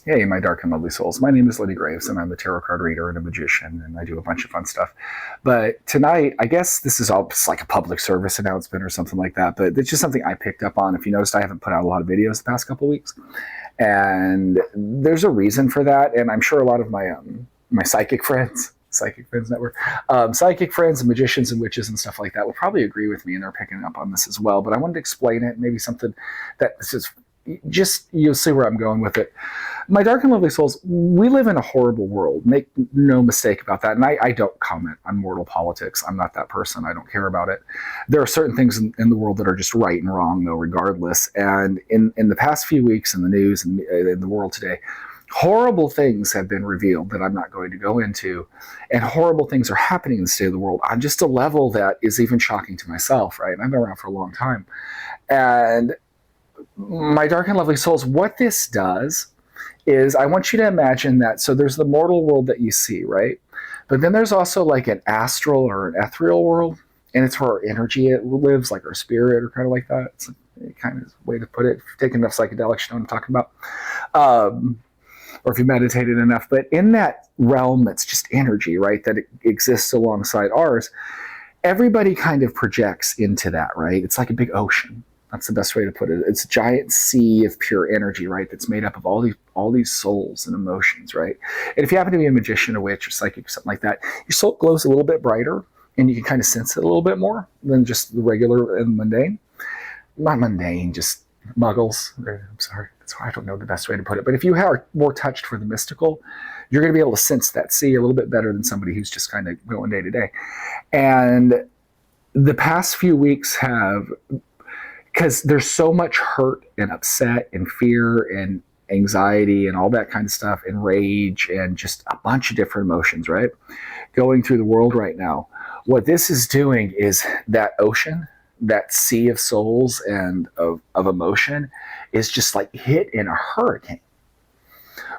Hey, my dark and lovely souls. My name is Lenny Graves, and I'm a tarot card reader and a magician, and I do a bunch of fun stuff. But tonight, I guess this is all just like a public service announcement or something like that, but it's just something I picked up on. If you noticed, I haven't put out a lot of videos the past couple of weeks, and there's a reason for that, and I'm sure a lot of my psychic friends network, psychic friends and magicians and witches and stuff like that will probably agree with me, and they're picking up on this as well. But I wanted to explain it, maybe something that this is just, you'll see where I'm going with it. My dark and lovely souls, we live in a horrible world. Make no mistake about that. And I don't comment on mortal politics. I'm not that person. I don't care about it. There are certain things in the world that are just right and wrong, though, regardless. And in the past few weeks in the news and in the world today, horrible things have been revealed that I'm not going to go into. And horrible things are happening in the state of the world on just a level that is even shocking to myself, right? And I've been around for a long time. And my dark and lovely souls, what this does is I want you to imagine that. So there's the mortal world that you see, right? But then there's also like an astral or an ethereal world, and it's where our energy lives, like our spirit, or kind of like that. It's a kind of way to put it. If you've taken enough psychedelics, you know what I'm talking about. Or if you meditated enough. But in that realm, that's just energy, right? That it exists alongside ours. Everybody kind of projects into that, right? It's like a big ocean. That's the best way to put it. It's a giant sea of pure energy, right? That's made up of all these souls and emotions, right? And if you happen to be a magician, a witch, or psychic, or something like that, your soul glows a little bit brighter, and you can kind of sense it a little bit more than just the regular and mundane. Not mundane, just muggles. I'm sorry, I don't know the best way to put it. But if you are more touched for the mystical, you're going to be able to sense that sea a little bit better than somebody who's just kind of going day to day. And the past few weeks have, because there's so much hurt and upset and fear and anxiety and all that kind of stuff and rage and just a bunch of different emotions, right? Going through the world right now. What this is doing is that ocean, that sea of souls and of emotion is just like hit in a hurricane,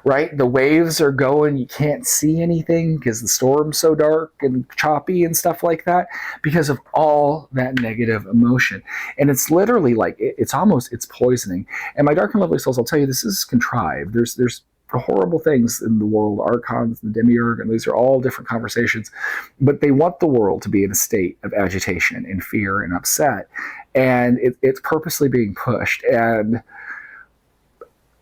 right? The waves are going, you can't see anything because the storm's so dark and choppy and stuff like that because of all that negative emotion. And it's literally like, it's poisoning. And my dark and lovely souls, I'll tell you, this is contrived. There's horrible things in the world, archons, the demiurge, and these are all different conversations, but they want the world to be in a state of agitation and fear and upset. And it's purposely being pushed. And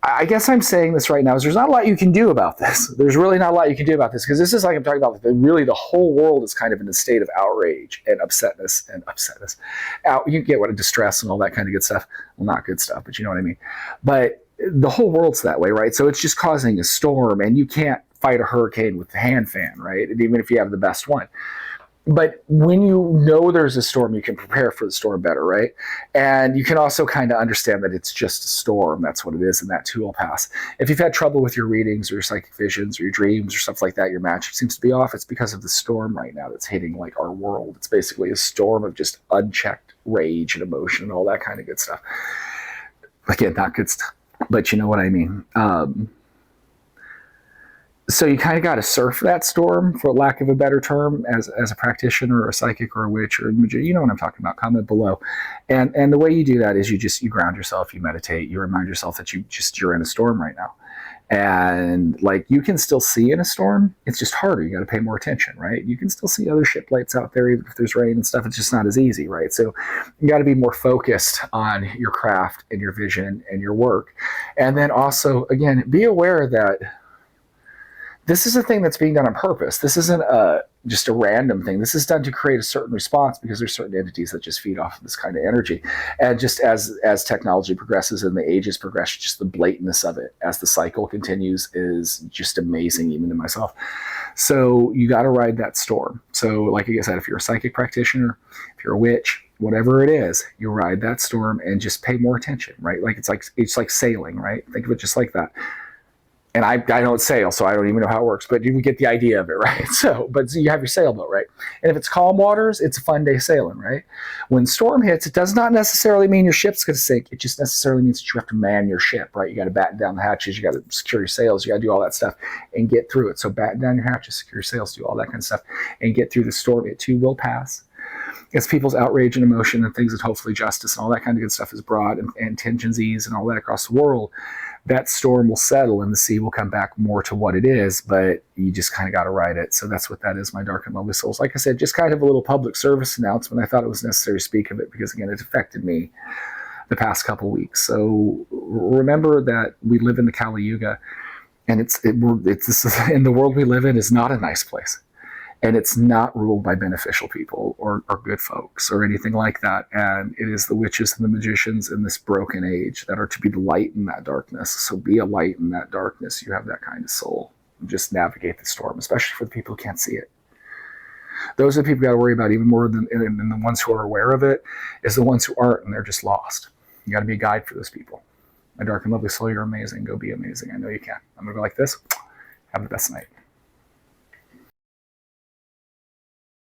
I guess I'm saying this right now is there's not a lot you can do about this. There's really not a lot you can do about this because this is like I'm talking about. Really, the whole world is kind of in a state of outrage and upsetness. You get what, a distress and all that kind of good stuff. Well, not good stuff, but you know what I mean. But the whole world's that way, right? So it's just causing a storm, and you can't fight a hurricane with the hand fan, right? Even if you have the best one. But when you know there's a storm, you can prepare for the storm better, right? And you can also kind of understand that it's just a storm. That's what it is, and that too will pass. If you've had trouble with your readings or your psychic visions or your dreams or stuff like that, your magic seems to be off, it's because of the storm right now that's hitting like our world. It's basically a storm of just unchecked rage and emotion and all that kind of good stuff. Again, not good stuff, but you know what I mean. So you kind of got to surf that storm, for lack of a better term, as a practitioner or a psychic or a witch or a magician. You know what I'm talking about. Comment below. And the way you do that is you ground yourself, you meditate, you remind yourself that you're in a storm right now. And like you can still see in a storm, it's just harder. You got to pay more attention, right? You can still see other ship lights out there, even if there's rain and stuff. It's just not as easy, right? So you got to be more focused on your craft and your vision and your work. And then also, again, be aware that this is a thing that's being done on purpose. This isn't just a random thing. This is done to create a certain response because there's certain entities that just feed off of this kind of energy. And just as technology progresses and the ages progress, just the blatantness of it as the cycle continues is just amazing, even to myself. So you got to ride that storm. So like I said, if you're a psychic practitioner, if you're a witch, whatever it is, you ride that storm and just pay more attention, right? Like it's like sailing, right? Think of it just like that. And I don't sail, so I don't even know how it works, but you get the idea of it, right? So you have your sailboat, right? And if it's calm waters, it's a fun day sailing, right? When storm hits, it does not necessarily mean your ship's going to sink. It just necessarily means that you have to man your ship, right? You got to batten down the hatches, you got to secure your sails, you got to do all that stuff and get through it. So batten down your hatches, secure your sails, do all that kind of stuff and get through the storm. It too will pass. As people's outrage and emotion and things, and hopefully justice and all that kind of good stuff is brought, and tensions ease and all that across the world. that storm will settle and the sea will come back more to what it is, but you just kind of got to ride it. So that's what that is, my dark and lovely souls. Like I said, just kind of a little public service announcement. I thought it was necessary to speak of it because, again, it affected me the past couple weeks. So remember that we live in the Kali Yuga, and in the world we live in is not a nice place. And it's not ruled by beneficial people or good folks or anything like that. And it is the witches and the magicians in this broken age that are to be the light in that darkness. So be a light in that darkness. You have that kind of soul. Just navigate the storm, especially for the people who can't see it. Those are the people you got to worry about even more than the ones who are aware of it, is the ones who aren't, and they're just lost. You got to be a guide for those people. My dark and lovely soul, you're amazing. Go be amazing. I know you can. I'm going to go like this. Have the best night.